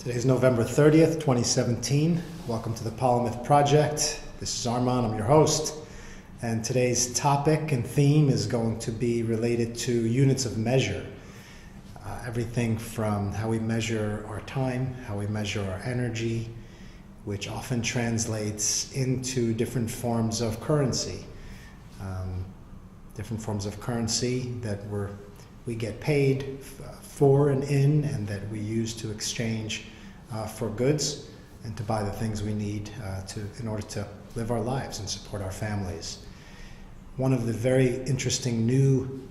Today's November 30th, 2017. Welcome to the Polymath Project. This is Arman, I'm your host. And today's topic and theme is going to be related to units of measure. Everything from how we measure our time, how we measure our energy, which often translates into different forms of currency. Different forms of currency that we get paid for and in, and that we use to exchange for goods and to buy the things we need in order to live our lives and support our families. One of the very interesting new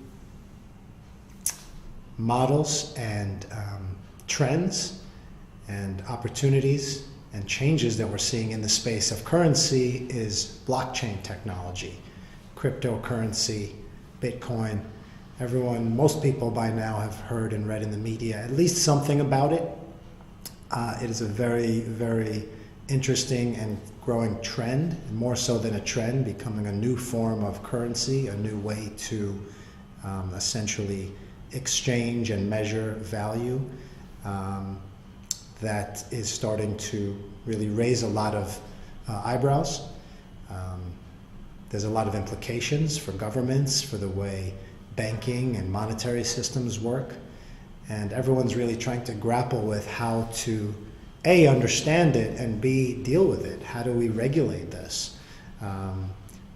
models and trends and opportunities and changes that we're seeing in the space of currency is blockchain technology, cryptocurrency, Bitcoin. Most people by now have heard and read in the media at least something about it. It is a very, very interesting and growing trend, more so than a trend, becoming a new form of currency, a new way to essentially exchange and measure value that is starting to really raise a lot of eyebrows. There's a lot of implications for governments, for the way banking and monetary systems work, and everyone's really trying to grapple with how to A, understand it, and B, deal with it. How do we regulate this?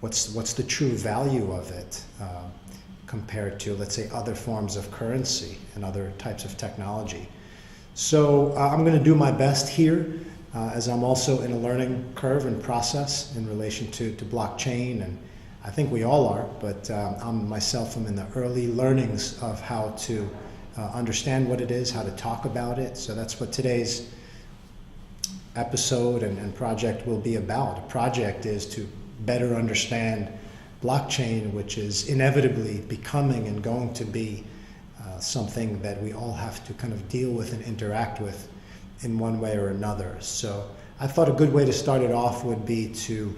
What's the true value of it compared to, let's say, other forms of currency and other types of technology? So I'm going to do my best here, as I'm also in a learning curve and process in relation to blockchain, and I think we all are, but I'm in the early learnings of how to understand what it is, how to talk about it. So that's what today's episode and project will be about. The project is to better understand blockchain, which is inevitably becoming and going to be something that we all have to kind of deal with and interact with in one way or another. So I thought a good way to start it off would be to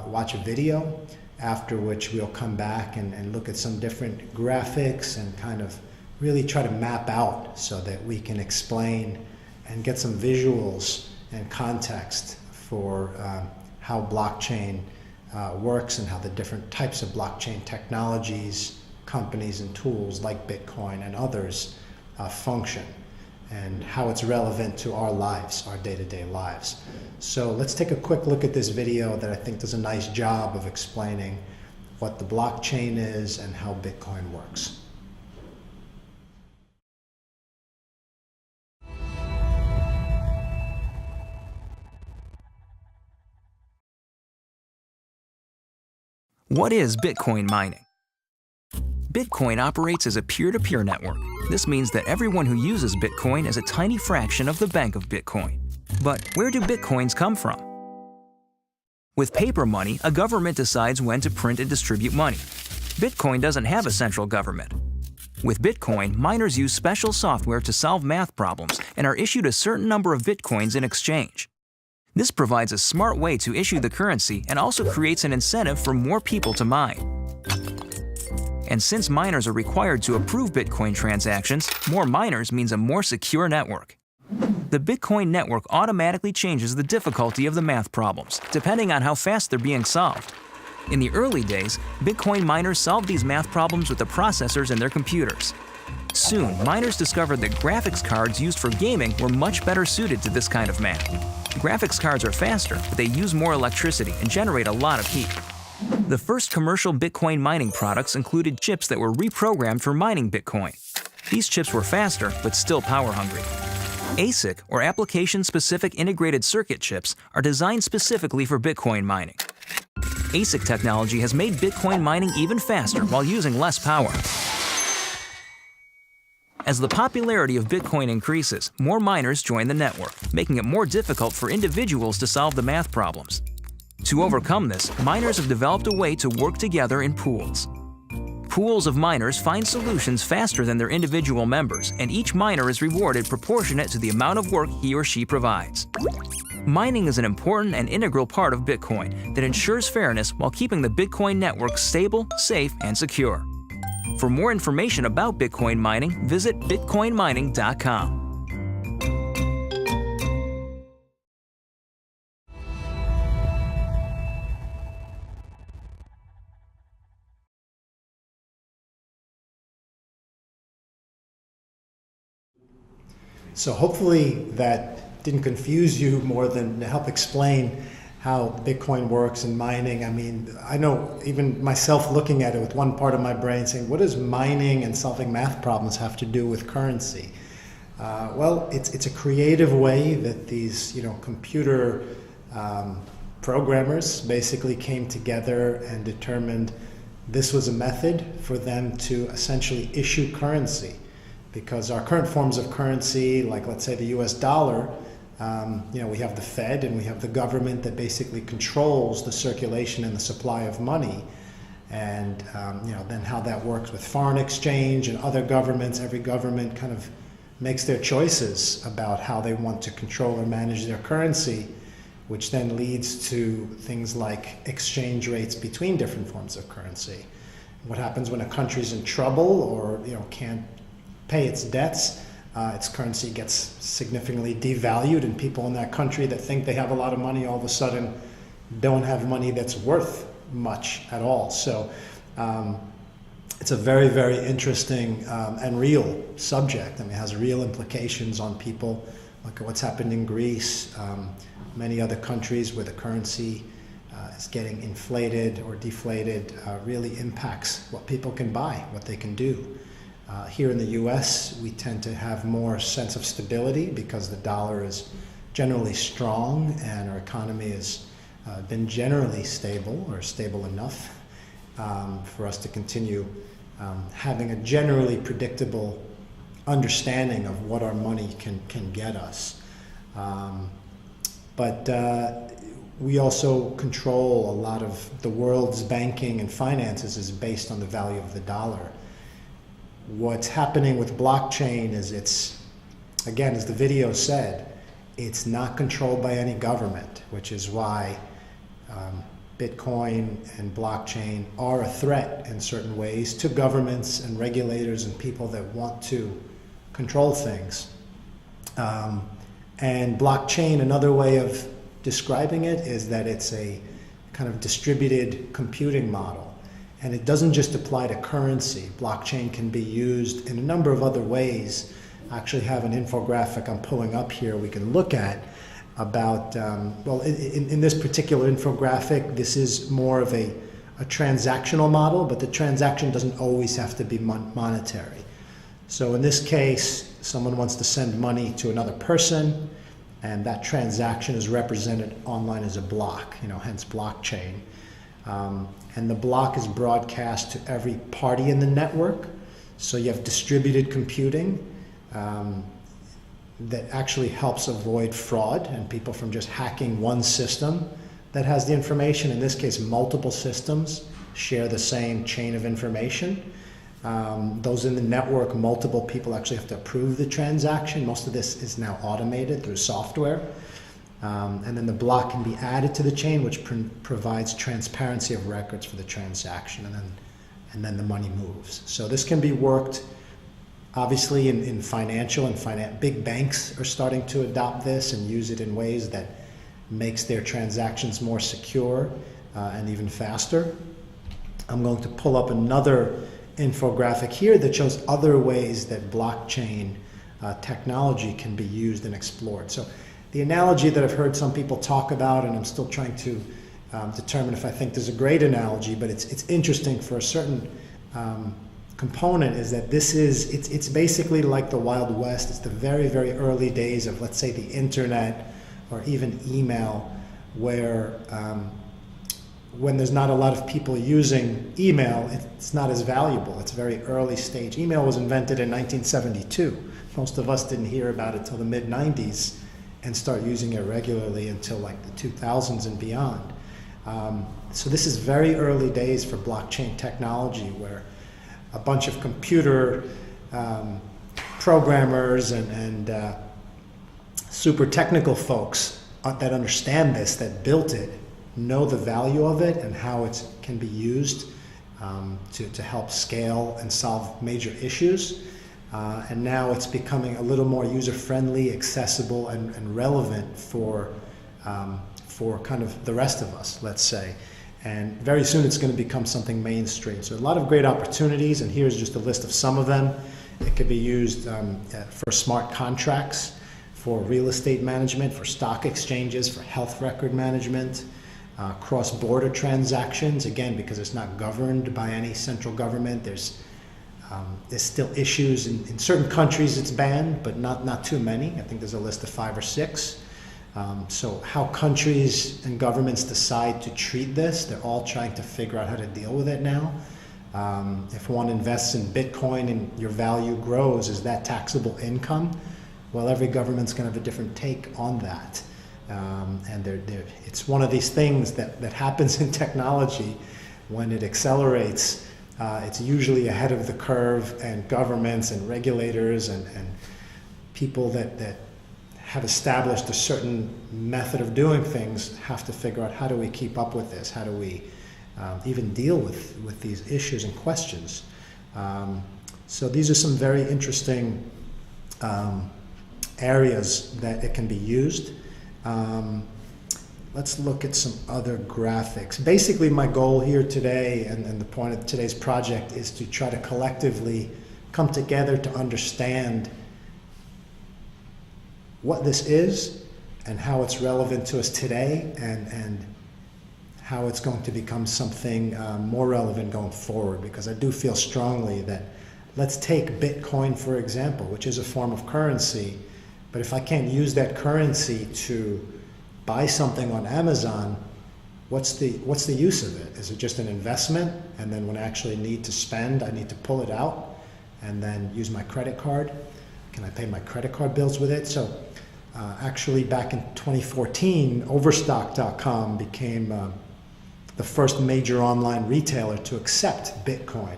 watch a video, after which we'll come back and look at some different graphics and kind of really try to map out so that we can explain and get some visuals and context for how blockchain works and how the different types of blockchain technologies, companies and tools like Bitcoin and others function, and how it's relevant to our lives, our day-to-day lives. So let's take a quick look at this video that I think does a nice job of explaining what the blockchain is and how Bitcoin works. What is Bitcoin mining? Bitcoin operates as a peer-to-peer network. This means that everyone who uses Bitcoin is a tiny fraction of the bank of Bitcoin. But where do Bitcoins come from? With paper money, a government decides when to print and distribute money. Bitcoin doesn't have a central government. With Bitcoin, miners use special software to solve math problems and are issued a certain number of Bitcoins in exchange. This provides a smart way to issue the currency and also creates an incentive for more people to mine. And since miners are required to approve Bitcoin transactions, more miners means a more secure network. The Bitcoin network automatically changes the difficulty of the math problems, depending on how fast they're being solved. In the early days, Bitcoin miners solved these math problems with the processors in their computers. Soon, miners discovered that graphics cards used for gaming were much better suited to this kind of math. Graphics cards are faster, but they use more electricity and generate a lot of heat. The first commercial Bitcoin mining products included chips that were reprogrammed for mining Bitcoin. These chips were faster, but still power-hungry. ASIC, or Application-Specific Integrated Circuit chips, are designed specifically for Bitcoin mining. ASIC technology has made Bitcoin mining even faster while using less power. As the popularity of Bitcoin increases, more miners join the network, making it more difficult for individuals to solve the math problems. To overcome this, miners have developed a way to work together in pools. Pools of miners find solutions faster than their individual members, and each miner is rewarded proportionate to the amount of work he or she provides. Mining is an important and integral part of Bitcoin that ensures fairness while keeping the Bitcoin network stable, safe, and secure. For more information about Bitcoin mining, visit bitcoinmining.com. So hopefully that didn't confuse you more than to help explain how Bitcoin works and mining. I mean, I know even myself looking at it with one part of my brain saying, what does mining and solving math problems have to do with currency? Well, it's a creative way that these, computer programmers basically came together and determined this was a method for them to essentially issue currency. Because our current forms of currency, like let's say the US dollar, we have the Fed and we have the government that basically controls the circulation and the supply of money. And then how that works with foreign exchange and other governments. Every government kind of makes their choices about how they want to control or manage their currency, which then leads to things like exchange rates between different forms of currency. What happens when a country's in trouble or can't pay its debts? Its currency gets significantly devalued, and people in that country that think they have a lot of money all of a sudden don't have money that's worth much at all. So it's a very, very interesting and real subject. I mean, it has real implications on people. Look at what's happened in Greece, many other countries where the currency is getting inflated or deflated, really impacts what people can buy, what they can do. Here in the US, we tend to have more sense of stability because the dollar is generally strong and our economy has been generally stable or stable enough for us to continue having a generally predictable understanding of what our money can get us. But we also control a lot of the world's banking and finances is based on the value of the dollar. What's happening with blockchain is again, as the video said, it's not controlled by any government, which is why Bitcoin and blockchain are a threat in certain ways to governments and regulators and people that want to control things. And blockchain, another way of describing it is that it's a kind of distributed computing model. And it doesn't just apply to currency. Blockchain can be used in a number of other ways. I actually have an infographic I'm pulling up here we can look at about, in this particular infographic, this is more of a transactional model, but the transaction doesn't always have to be monetary. So in this case, someone wants to send money to another person, and that transaction is represented online as a block, hence blockchain. And the block is broadcast to every party in the network. So you have distributed computing that actually helps avoid fraud and people from just hacking one system that has the information. In this case, multiple systems share the same chain of information. Those in the network, multiple people actually have to approve the transaction. Most of this is now automated through software. And then the block can be added to the chain, which provides transparency of records for the transaction, and then the money moves. So this can be worked, obviously, in financial and big banks are starting to adopt this and use it in ways that makes their transactions more secure and even faster. I'm going to pull up another infographic here that shows other ways that blockchain technology can be used and explored. So the analogy that I've heard some people talk about, and I'm still trying to determine if I think there's a great analogy, but it's interesting for a certain component, is that it's basically like the Wild West. It's the very, very early days of, let's say, the internet or even email, where when there's not a lot of people using email, it's not as valuable. It's a very early stage. Email was invented in 1972. Most of us didn't hear about it till the mid-90s and start using it regularly until like the 2000s and beyond. So this is very early days for blockchain technology, where a bunch of computer programmers and super technical folks that understand this, that built it, know the value of it and how it can be used to help scale and solve major issues. And now it's becoming a little more user-friendly, accessible, and relevant for kind of the rest of us, let's say. And very soon it's going to become something mainstream. So a lot of great opportunities, and here's just a list of some of them. It could be used for smart contracts, for real estate management, for stock exchanges, for health record management, cross-border transactions, again, because it's not governed by any central government. There's still issues in certain countries it's banned, but not too many. I think there's a list of 5 or 6. So how countries and governments decide to treat this, they're all trying to figure out how to deal with it now. If one invests in Bitcoin and your value grows, is that taxable income? Well, every government's going to have a different take on that. And it's one of these things that happens in technology. When it accelerates, it's usually ahead of the curve, and governments and regulators and people that have established a certain method of doing things have to figure out, how do we keep up with this? How do we even deal with these issues and questions? So these are some very interesting areas that it can be used. Let's look at some other graphics. Basically, my goal here today and the point of today's project is to try to collectively come together to understand what this is and how it's relevant to us today, and how it's going to become something more relevant going forward. Because I do feel strongly that, let's take Bitcoin, for example, which is a form of currency, but if I can't use that currency to buy something on Amazon, what's the use of it? Is it just an investment, and then when I actually need to spend, I need to pull it out and then use my credit card? Can I pay my credit card bills with it? So actually back in 2014, Overstock.com became the first major online retailer to accept Bitcoin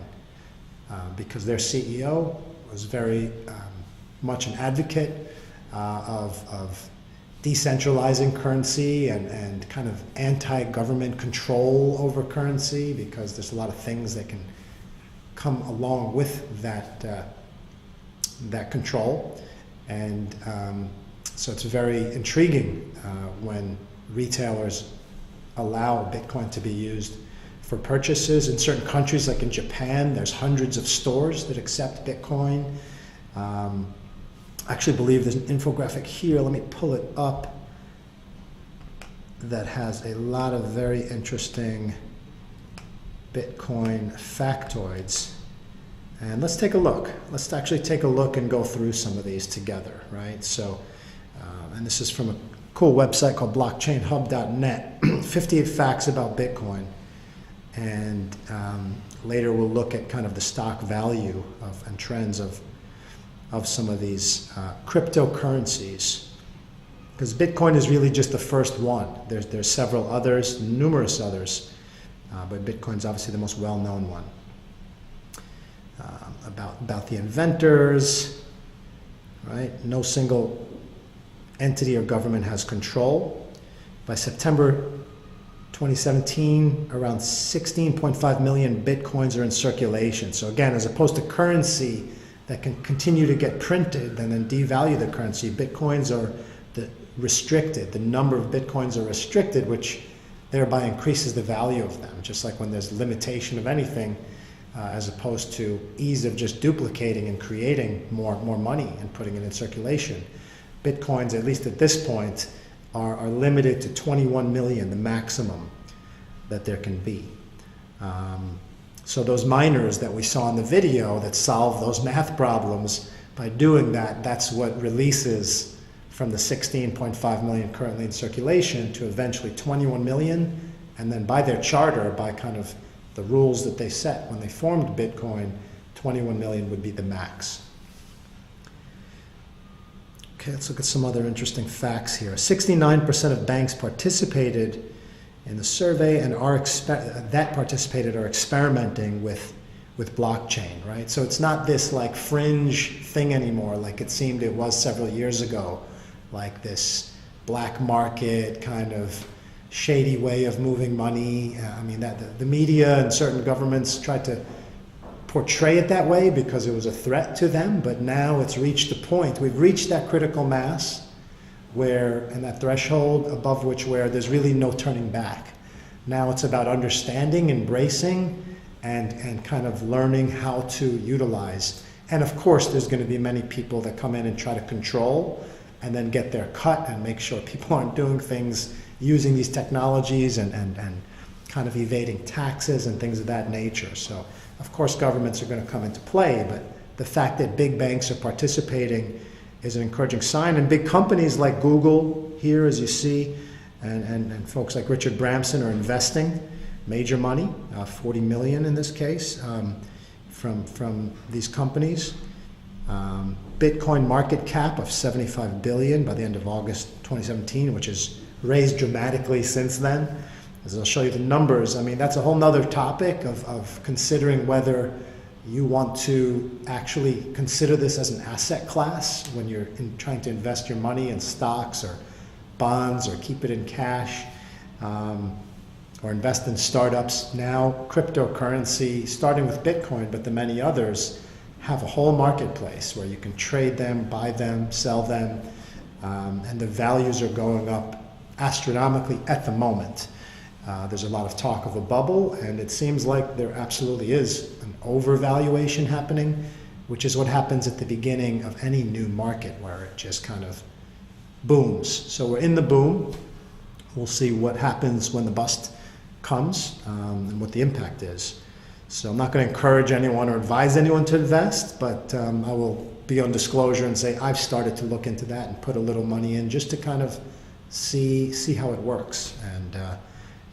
because their CEO was very much an advocate of decentralizing currency and kind of anti-government control over currency, because there's a lot of things that can come along with that control. And so it's very intriguing when retailers allow Bitcoin to be used for purchases. In certain countries, like in Japan, there's hundreds of stores that accept Bitcoin. I actually believe there's an infographic here, let me pull it up, that has a lot of very interesting Bitcoin factoids. And let's take a look. Let's actually take a look and go through some of these together, right? So, and this is from a cool website called blockchainhub.net, 58 facts about Bitcoin. And later we'll look at kind of the stock value and trends of some of these cryptocurrencies. Because Bitcoin is really just the first one. There's several others, numerous others, but Bitcoin's obviously the most well-known one. About the inventors, right? No single entity or government has control. By September 2017, around 16.5 million Bitcoins are in circulation. So again, as opposed to currency that can continue to get printed and then devalue the currency, Bitcoins are restricted. The number of Bitcoins are restricted, which thereby increases the value of them. Just like when there's limitation of anything, as opposed to ease of just duplicating and creating more money and putting it in circulation. Bitcoins, at least at this point, are limited to 21 million, the maximum that there can be. So those miners that we saw in the video that solve those math problems, by doing that, that's what releases from the 16.5 million currently in circulation to eventually 21 million. And then by their charter, by kind of the rules that they set when they formed Bitcoin, 21 million would be the max. Okay, let's look at some other interesting facts here. 69% of banks participated in the survey and are experimenting with blockchain, right? So it's not this like fringe thing anymore like it seemed it was several years ago, like this black market kind of shady way of moving money. I mean, that the media and certain governments tried to portray it that way because it was a threat to them, but now it's reached a point, we've reached that critical mass where, and that threshold above which where there's really no turning back. Now it's about understanding, embracing, and kind of learning how to utilize And of course, there's going to be many people that come in and try to control and then get their cut and make sure people aren't doing things using these technologies and kind of evading taxes and things of that nature. So, of course, governments are going to come into play, but the fact that big banks are participating is an encouraging sign. And big companies like Google here, as you see, and folks like Richard Branson are investing major money, 40 million in this case, from these companies. Bitcoin market cap of 75 billion by the end of August 2017, which has raised dramatically since then. As I'll show you the numbers, I mean, that's a whole nother topic of considering whether you want to actually consider this as an asset class when you're trying to invest your money in stocks or bonds or keep it in cash, or invest in startups. Now, cryptocurrency, starting with Bitcoin, but the many others, have a whole marketplace where you can trade them, buy them, sell them, and the values are going up astronomically at the moment. There's a lot of talk of a bubble, and it seems like there absolutely is an overvaluation happening, which is what happens at the beginning of any new market where it just kind of booms. So we're in the boom. We'll see what happens when the bust comes and what the impact is. So I'm not going to encourage anyone or advise anyone to invest, but I will be on disclosure and say I've started to look into that and put a little money in just to kind of see how it works and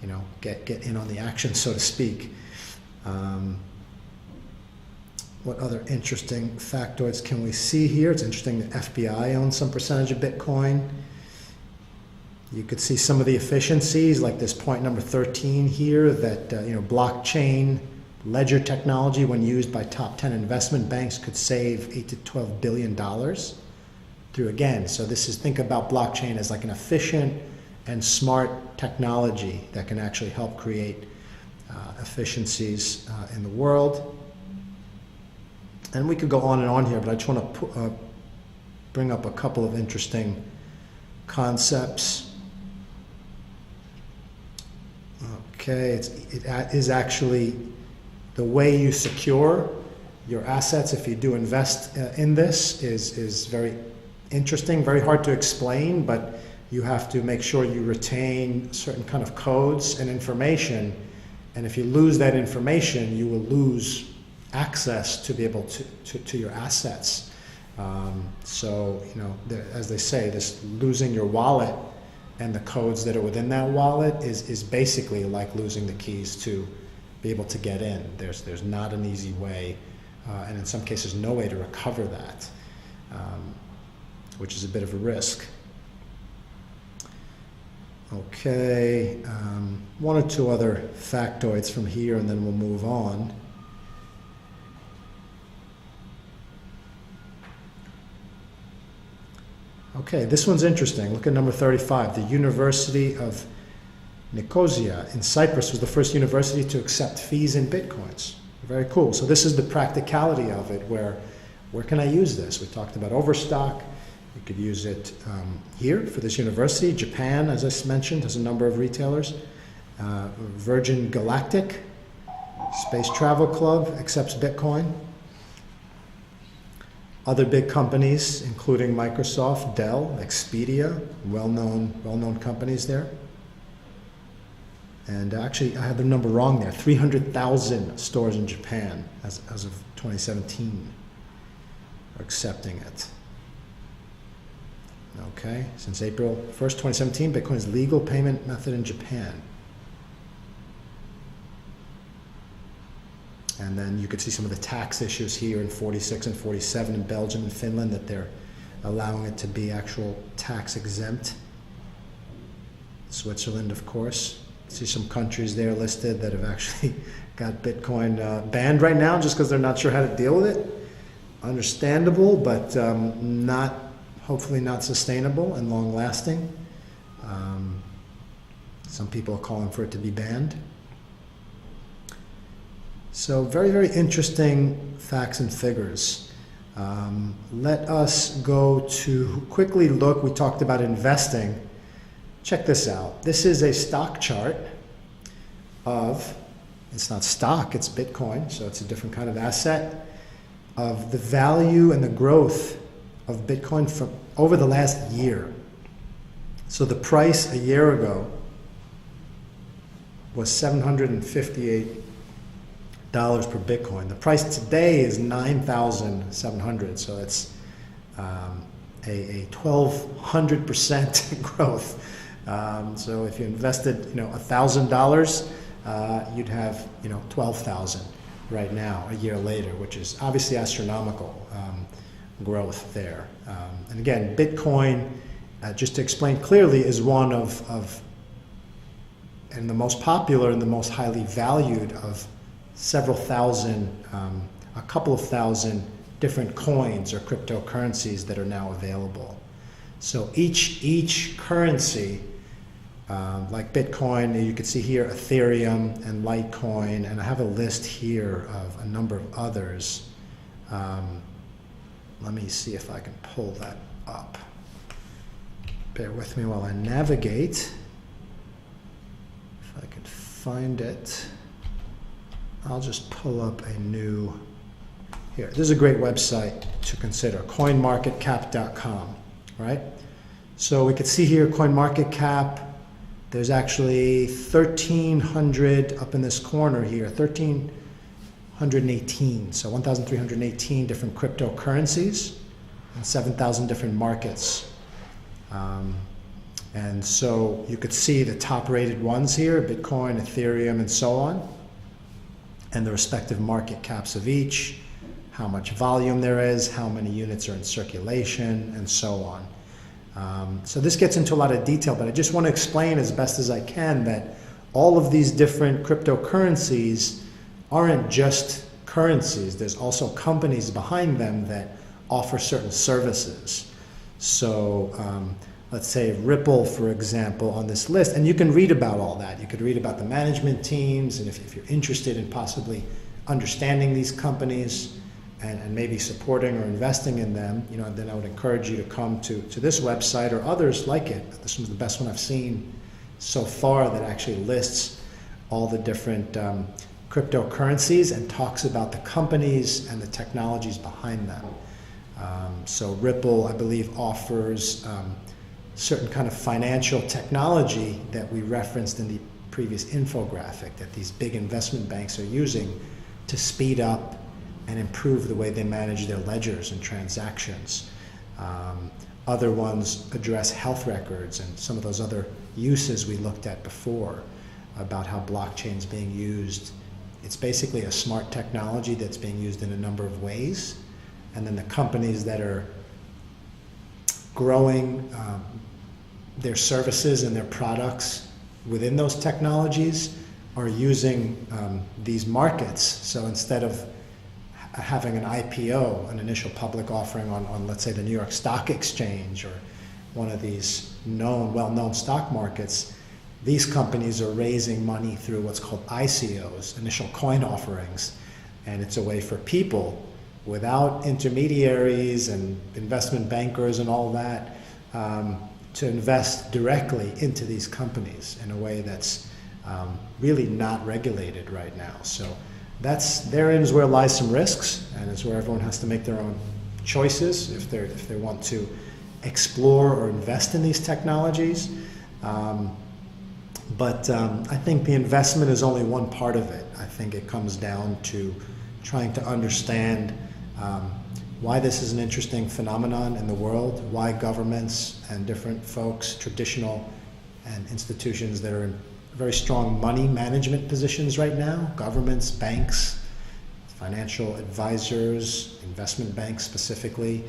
you know, get in on the action, so to speak. What other interesting factoids can we see here? It's interesting that FBI owns some percentage of Bitcoin. You could see some of the efficiencies, like this point number 13 here, that you know, blockchain ledger technology, when used by top 10 investment banks, could save $8 to $12 billion through, again. So this is, think about blockchain as like an efficient and smart technology that can actually help create efficiencies in the world. And we could go on and on here, but I just want to bring up a couple of interesting concepts. Okay, it is actually the way you secure your assets if you do invest in this is very interesting, very hard to explain, but you have to make sure you retain certain kind of codes and information, and if you lose that information, you will lose access to be able to your assets. So, you know, as they say, this losing your wallet and the codes that are within that wallet is basically like losing the keys to be able to get in. There's not an easy way, and in some cases no way to recover that, which is a bit of a risk. Okay, one or two other factoids from here and then we'll move on. Okay, this one's interesting. Look at number 35. The University of Nicosia in Cyprus was the first university to accept fees in Bitcoins. Very cool. So this is the practicality of it, where can I use this? We talked about overstock. You could use it here for this university. Japan, as I mentioned, has a number of retailers. Virgin Galactic, Space Travel Club, accepts Bitcoin. Other big companies, including Microsoft, Dell, Expedia, well-known companies there. And actually, I had the number wrong there. 300,000 stores in Japan, as of 2017, are accepting it. Okay, since April 1st, 2017, Bitcoin is legal payment method in Japan. And then you could see some of the tax issues here in 46 and 47 in Belgium and Finland, that they're allowing it to be actual tax exempt. Switzerland, of course. See some countries there listed that have actually got Bitcoin banned right now just because they're not sure how to deal with it. Understandable, but hopefully not sustainable and long lasting. Some people are calling for it to be banned. So very, very interesting facts and figures. Let us go to quickly look. We talked about investing. Check this out. This is a stock chart of, it's not stock, it's Bitcoin, so it's a different kind of asset. of the value and the growth of Bitcoin from over the last year. So the price a year ago was $758 per Bitcoin. The price today is $9,700. So it's a 1,200% growth. So if you invested, $1,000, you'd have, 12,000 right now, a year later, which is obviously astronomical growth there. And again, Bitcoin, just to explain clearly, is one of and the most popular and the most highly valued of several thousand, a couple of thousand different coins or cryptocurrencies that are now available. So each currency, like Bitcoin, you can see here Ethereum and Litecoin, and I have a list here of a number of others. Let me see if I can pull that up. Bear with me while I navigate. If I can find it, I'll just pull up a new, here. This is a great website to consider, coinmarketcap.com, right? So we could see here CoinMarketCap, there's actually 1,300 up in this corner here, 1,318, so 1,318 different cryptocurrencies and 7,000 different markets. And so you could see the top rated ones here, Bitcoin, Ethereum, and so on, and the respective market caps of each, how much volume there is, how many units are in circulation, and so on. So this gets into a lot of detail, but I just want to explain as best as I can that all of these different cryptocurrencies aren't just currencies. There's also companies behind them that offer certain services. So let's say Ripple, for example, on this list, and you can read about all that. You could read about the management teams, and if you're interested in possibly understanding these companies and maybe supporting or investing in them, then I would encourage you to come to this website or others like it. This one's the best one I've seen so far that actually lists all the different cryptocurrencies and talks about the companies and the technologies behind them. So Ripple, I believe, offers certain kind of financial technology that we referenced in the previous infographic that these big investment banks are using to speed up and improve the way they manage their ledgers and transactions. Other ones address health records and some of those other uses we looked at before about how blockchain is being used. It's basically a smart technology that's being used in a number of ways. And then the companies that are growing their services and their products within those technologies are using these markets. So instead of having an IPO, an initial public offering on let's say the New York Stock Exchange or one of these well-known stock markets, these companies are raising money through what's called ICOs, initial coin offerings. And it's a way for people without intermediaries and investment bankers and all that to invest directly into these companies in a way that's really not regulated right now. So therein is where lies some risks, and it's where everyone has to make their own choices if they want to explore or invest in these technologies. But I think the investment is only one part of it. I think it comes down to trying to understand why this is an interesting phenomenon in the world, why governments and different folks, traditional and institutions that are in very strong money management positions right now, governments, banks, financial advisors, investment banks specifically,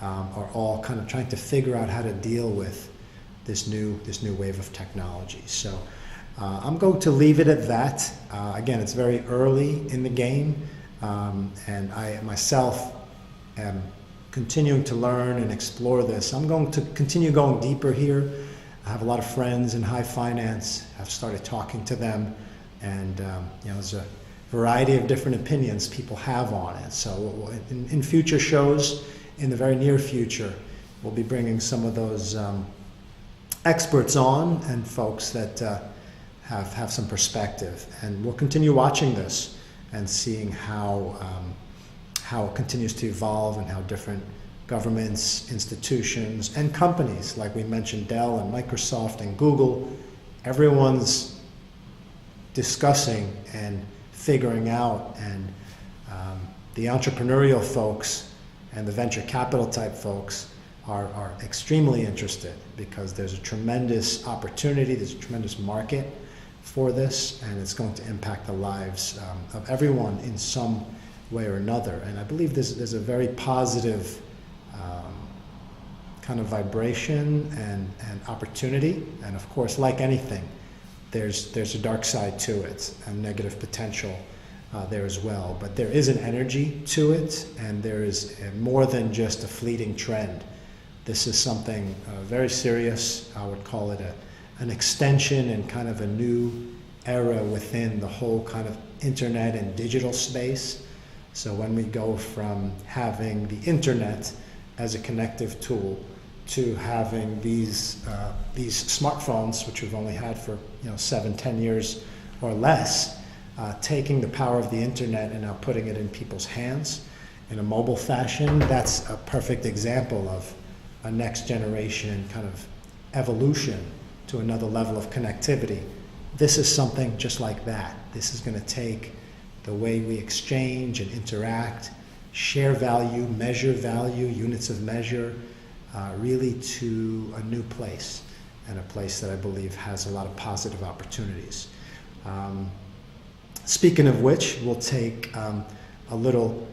are all kind of trying to figure out how to deal with this new wave of technology. So I'm going to leave it at that. Again, it's very early in the game, and I myself am continuing to learn and explore this. I'm going to continue going deeper here. I have a lot of friends in high finance. I've started talking to them, and there's a variety of different opinions people have on it. So in future shows, in the very near future, we'll be bringing some of those experts on and folks that have some perspective, and we'll continue watching this and seeing how how it continues to evolve and how different governments, institutions, and companies, like we mentioned Dell and Microsoft and Google, everyone's discussing and figuring out, and the entrepreneurial folks and the venture capital type folks are extremely interested, because there's a tremendous opportunity, there's a tremendous market for this, and it's going to impact the lives of everyone in some way or another. And I believe there's a very positive kind of vibration and opportunity. And of course, like anything, there's a dark side to it and negative potential there as well. But there is an energy to it, and there is more than just a fleeting trend. This is something very serious. I would call it an extension and kind of a new era within the whole kind of internet and digital space. So when we go from having the internet as a connective tool to having these smartphones, which we've only had for 7-10 years or less, taking the power of the internet and now putting it in people's hands in a mobile fashion, that's a perfect example of a next generation kind of evolution to another level of connectivity. This is something just like that. This is going to take the way we exchange and interact, share value, measure value, units of measure, really to a new place, and a place that I believe has a lot of positive opportunities. Speaking of which, we'll take a little,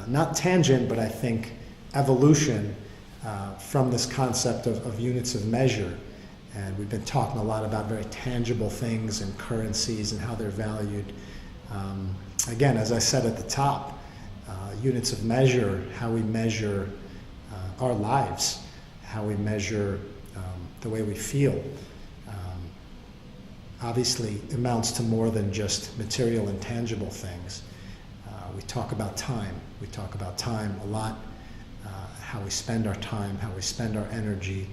not tangent, but I think evolution from this concept of units of measure. And we've been talking a lot about very tangible things and currencies and how they're valued. Again, as I said at the top, units of measure, how we measure our lives, how we measure the way we feel, obviously amounts to more than just material and tangible things. We talk about time. We talk about time a lot, how we spend our time, how we spend our energy,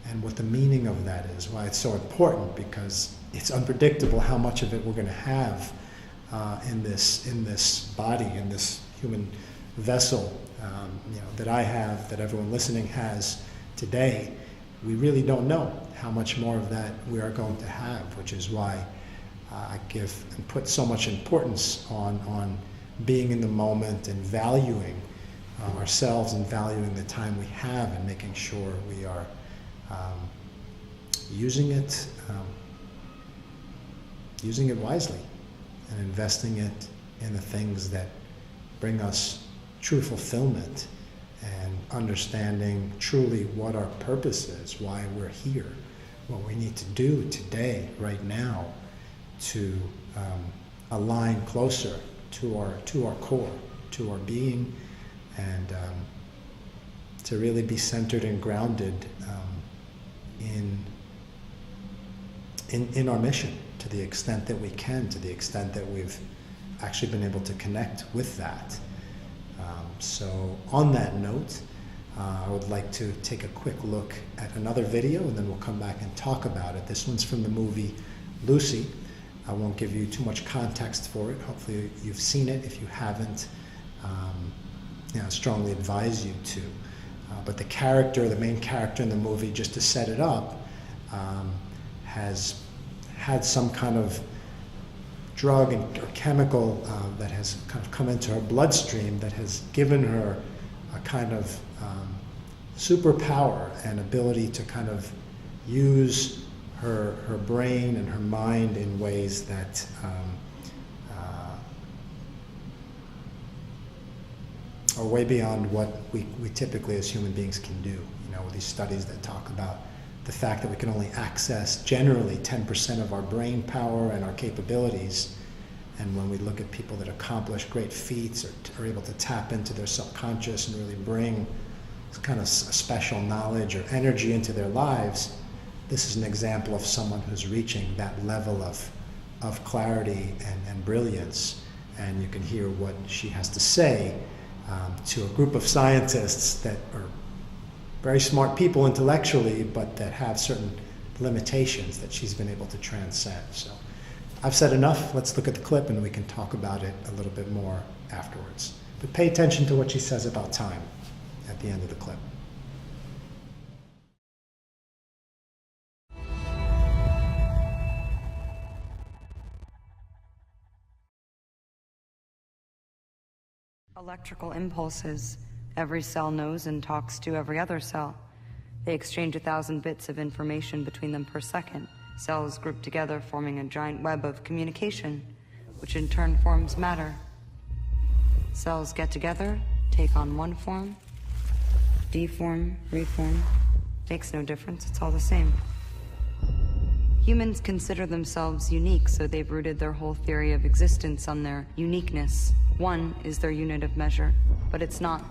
and what the meaning of that is, why it's so important, because it's unpredictable how much of it we're going to have in this body, in this human vessel that I have, that everyone listening has today. We really don't know how much more of that we are going to have, which is why I give and put so much importance on being in the moment and valuing ourselves and valuing the time we have, and making sure we are using it wisely, and investing it in the things that bring us true fulfillment, and understanding truly what our purpose is, why we're here, what we need to do today, right now, to align closer to our core, to our being, and to really be centered and grounded in our mission, to the extent that we can, to the extent that we've actually been able to connect with that. So on that note, I would like to take a quick look at another video, and then we'll come back and talk about it. This one's from the movie Lucy. I won't give you too much context for it. Hopefully you've seen it. If you haven't, I strongly advise you to. But the main character in the movie, just to set it up, has had some kind of drug or chemical that has kind of come into her bloodstream that has given her a kind of superpower and ability to kind of use her brain and her mind in ways that are way beyond what we typically as human beings can do. These studies that talk about the fact that we can only access generally 10% of our brain power and our capabilities. And when we look at people that accomplish great feats, or are able to tap into their subconscious and really bring kind of special knowledge or energy into their lives, this is an example of someone who's reaching that level of clarity and brilliance. And you can hear what she has to say to a group of scientists that are very smart people intellectually, but that have certain limitations that she's been able to transcend. So I've said enough. Let's look at the clip, and we can talk about it a little bit more afterwards. But pay attention to what she says about time at the end of the clip. Electrical impulses. Every cell knows and talks to every other cell. They exchange 1,000 bits of information between them per second. Cells group together, forming a giant web of communication, which in turn forms matter. Cells get together, take on one form, deform, reform. Makes no difference, it's all the same. Humans consider themselves unique, so they've rooted their whole theory of existence on their uniqueness. One is their unit of measure, but it's not.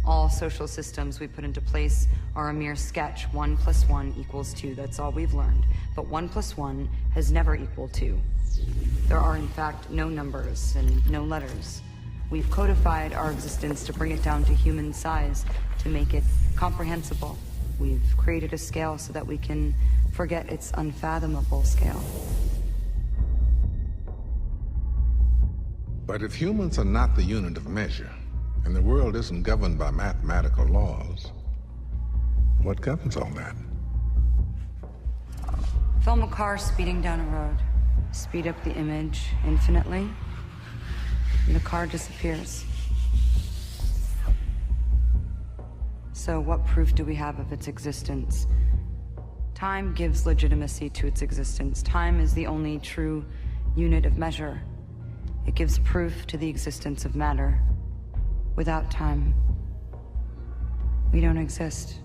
All social systems we put into place are a mere sketch. 1 + 1 = 2, that's all we've learned. But 1 + 1 has never equaled 2. There are in fact no numbers and no letters. We've codified our existence to bring it down to human size, to make it comprehensible. We've created a scale so that we can forget its unfathomable scale. But if humans are not the unit of measure, and the world isn't governed by mathematical laws, what governs all that? Film a car speeding down a road. Speed up the image infinitely, and the car disappears. So what proof do we have of its existence? Time gives legitimacy to its existence. Time is the only true unit of measure. It gives proof to the existence of matter. Without time, we don't exist.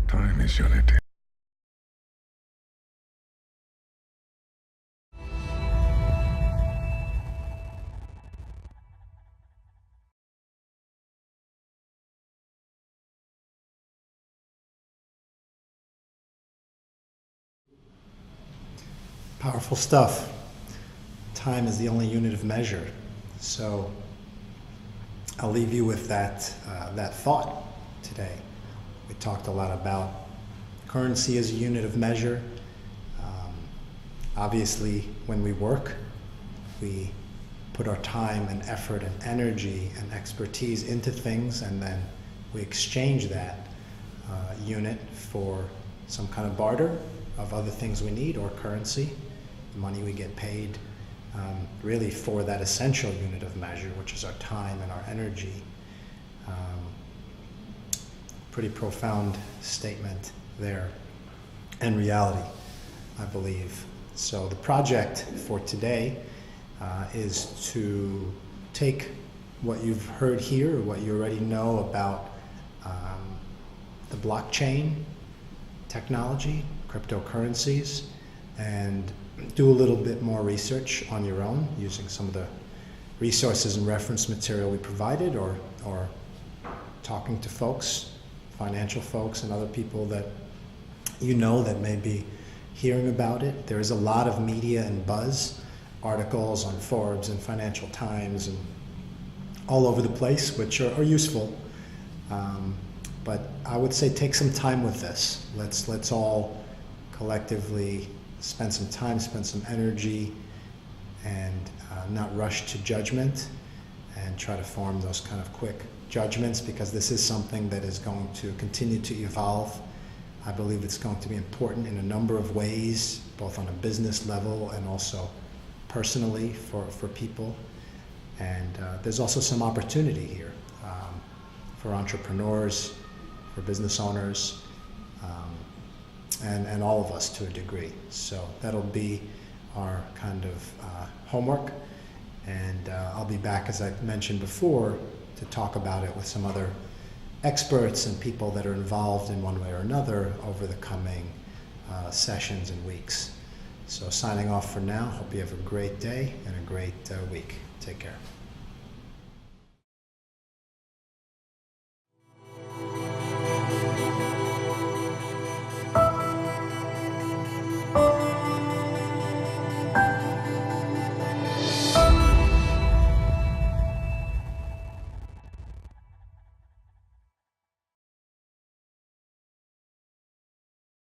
Time is unity. Powerful stuff. Time is the only unit of measure. So I'll leave you with that thought today. We talked a lot about currency as a unit of measure. Obviously, when we work, we put our time and effort and energy and expertise into things, and then we exchange that unit for some kind of barter of other things we need, or currency, the money we get paid, really for that essential unit of measure, which is our time and our energy. Pretty profound statement there, and reality, I believe. So the project for today is to take what you've heard here, or what you already know about the blockchain technology, cryptocurrencies, and do a little bit more research on your own using some of the resources and reference material we provided, or talking to folks, financial folks and other people that you know that may be hearing about it. There is a lot of media and buzz, articles on Forbes and Financial Times and all over the place, which are useful. But I would say take some time with this. Let's all collectively spend some time, spend some energy, and not rush to judgment, and try to form those kind of quick judgments, because this is something that is going to continue to evolve. I believe it's going to be important in a number of ways, both on a business level and also personally for people. And there's also some opportunity here for entrepreneurs, for business owners, and all of us to a degree. So that'll be our kind of homework. And I'll be back, as I mentioned before, to talk about it with some other experts and people that are involved in one way or another over the coming sessions and weeks. So signing off for now. Hope you have a great day and a great week. Take care.